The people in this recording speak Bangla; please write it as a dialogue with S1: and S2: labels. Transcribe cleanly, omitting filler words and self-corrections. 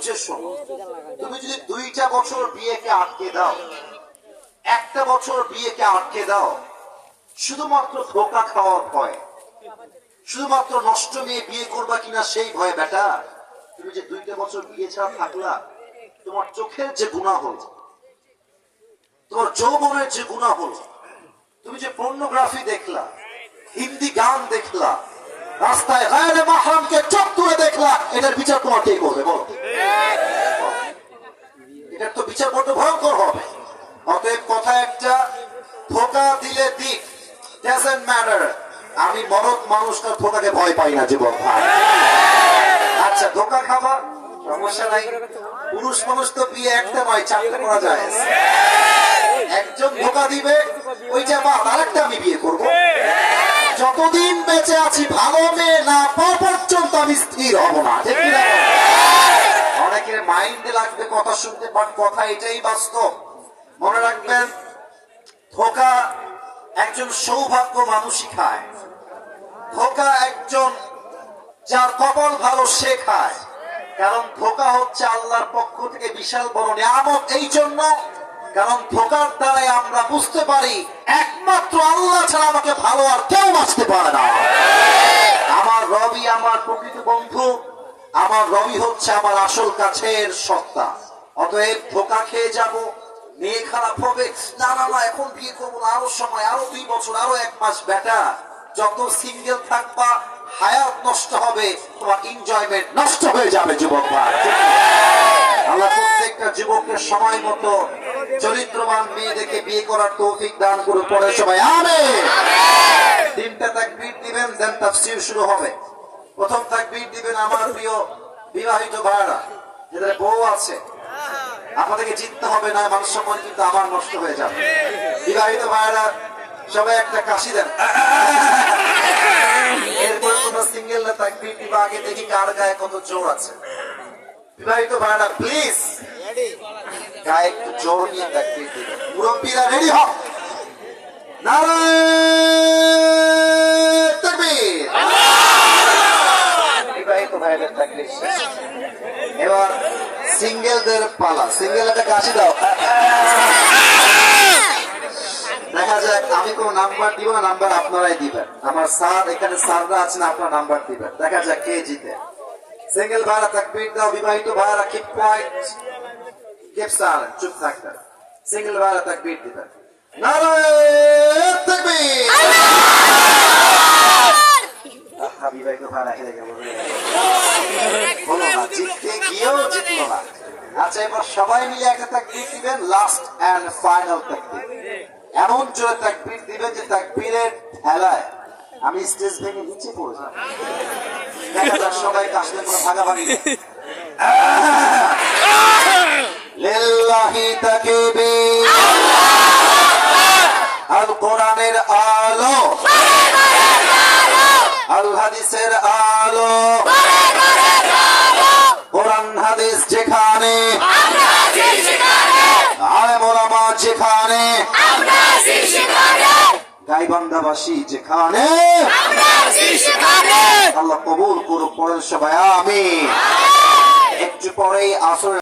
S1: বুঝে শোনো, তুমি যদি 2টা বছর বিয়েকে আটকে দাও, 1টা বছর বিয়েকে আটকে দাও শুধুমাত্র ধোঁকা খাওয়ার ভয়, শুধুমাত্র নষ্ট মেয়ে বিয়ে করবা কিনা সেই ভয়, বেটা তুমি যে 2টা বছর বিয়ে ছাড়া থাকলা, তোমার চোখের যে গুনাহ হল, তোমার যৌবনের যে গুনাহ হল, তুমি যে পর্নোগ্রাফি দেখলা, হিন্দি গান দেখলা, রাস্তায় গায়রে মাহরামকে চোখ তুলে দেখলা, এটার বিচার তোমার কে করবে বলো? এটার তো বিচার বড্ড ভয়ঙ্কর হবে। অতএব কথা একটা, ধোঁকা দিলে দিক, ডাজন্ট ম্যাটার। আমি মরদ মানুষটার ধোঁকাকে ভয় পাই না জীবন ভাই। আচ্ছা ধোঁকা খাবা সমস্যা নাই, পুরুষ মানুষ তো বিয়ে একটা নয় 4টা করা যায়। একজন ধোঁকা দিবে, ওইটা বাদ আরেকটা আমি বিয়ে করব। যতদিন বেঁচে আছি ভালো মেয়ে না পাওয়া পর্যন্ত আমি স্থির হব না, ঠিক না? অনেকের মাইন্ডে লাগবে কথা শুনতে, বাট কথা এটাই বাস্তব। মনে রাখবেন, ধোঁকা একজন সৌভাগ্য মানুষই খায়, ধোঁকা একজন যার কপাল ভালো সে খায়। কারণ ধোঁকা হচ্ছে আল্লাহর পক্ষ থেকে বিশাল বড় নিয়ামত, এই জন্য কারণ ধোঁকার দ্বারাই আমরা বুঝতে পারি একমাত্র আল্লাহ ছাড়া আমাকে ভালো আর কেউ বাঁচতে পারে না। আমার রবি আমার প্রকৃত বন্ধু, আমার রবি হচ্ছে আমার আসল কাছের সত্তা। অতএব ধোঁকা খেয়ে যাব, মেয়ে খারাপ হবে, না না না এখন বিয়ে করবো না, আরো সময়, আরো 2 বছর, আরো 1 মাস। বেটা যত সিঙ্গেল থাকবা হায়াত নষ্ট হবে, তোমার এনজয়মেন্ট নষ্ট হয়ে যাবে যুবক ভাই। আল্লাহ প্রত্যেকটা যুবকের সময় মতো চরিত্রবান মেয়ে দেখে বিয়ে করার তৌফিক দান করে পড়ে সবাই আমিন। 3টা তাকবীর দিবেন, দেন তাফসীর শুরু হবে। প্রথম তাকবীর দিবেন আমার প্রিয় বিবাহিত ভাইরা, যাদের বউ আছে, আপনাদেরকে জিততে হবে না, মান সম্মান কিন্তু আমার নষ্ট হয়ে যাবে। বিবাহিত ভাইরা সবাই একটা কাশি দেন, এরপর তোমরা সিঙ্গেল না তাকবীর দিবা, আগে দেখি কার গায়ে কত জোর আছে। বিবাহিত ভাইরা প্লিজ গায়ে একটু জোর নিয়ে তাকবীর দিবেন। মুরব্বীরা রেডি হও, নারায়ে তাকবীর। বিবাহিত ভাইদের তাকবীর শেষ। এবার সিঙ্গেলদের পালা, সিঙ্গেল একটা কাশি দাও। দেখা যাক, আমি কোন নাম্বার দিব না, নাম্বার আপনারাই দিবেন। আমার স্যার এখানে, স্যাররা আছেন, আপনার নাম্বার দিবেন। দেখা যাক কে জিতে। সিঙ্গেল ভাইরা তাকবীর দাও, বিবাহিত ভাইরা কিপ পয়েন্ট, কিপ সাইলেন্ট, চুপ থাকবেন। সিঙ্গেল ভাইরা তাকবীর দিবেন, নারায়ে তাকবীর। বিবাহিত ভাইরা হেরে গেল, হলো না, জিততে গিয়েও জিতলো না। আচ্ছা এবার সবাই মিলে একটা তাকবীর দিবেন, লাস্ট এন্ড ফাইনাল তাকবীর। এমন জোরে তাকবীর দিবেন যে তাকবীরের ঠেলায় আমি স্টেজ ভেঙে নিচে পড়ে যাব। দেখা যাক সবাই কাশলে কোনো ভাগাভাগি নেই। লিল্লাহি তাকবীর, আল কোরআনের আলো, আল হাদিসের আলো, কোরআন হাদিস যেখানে, আলেম ওলামা যেখানে, গাইবান্ধাবাসী যেখানে, আল্লাহ কবুল করুক। পড়েন সবাই আমিন। একটু পরেই আসর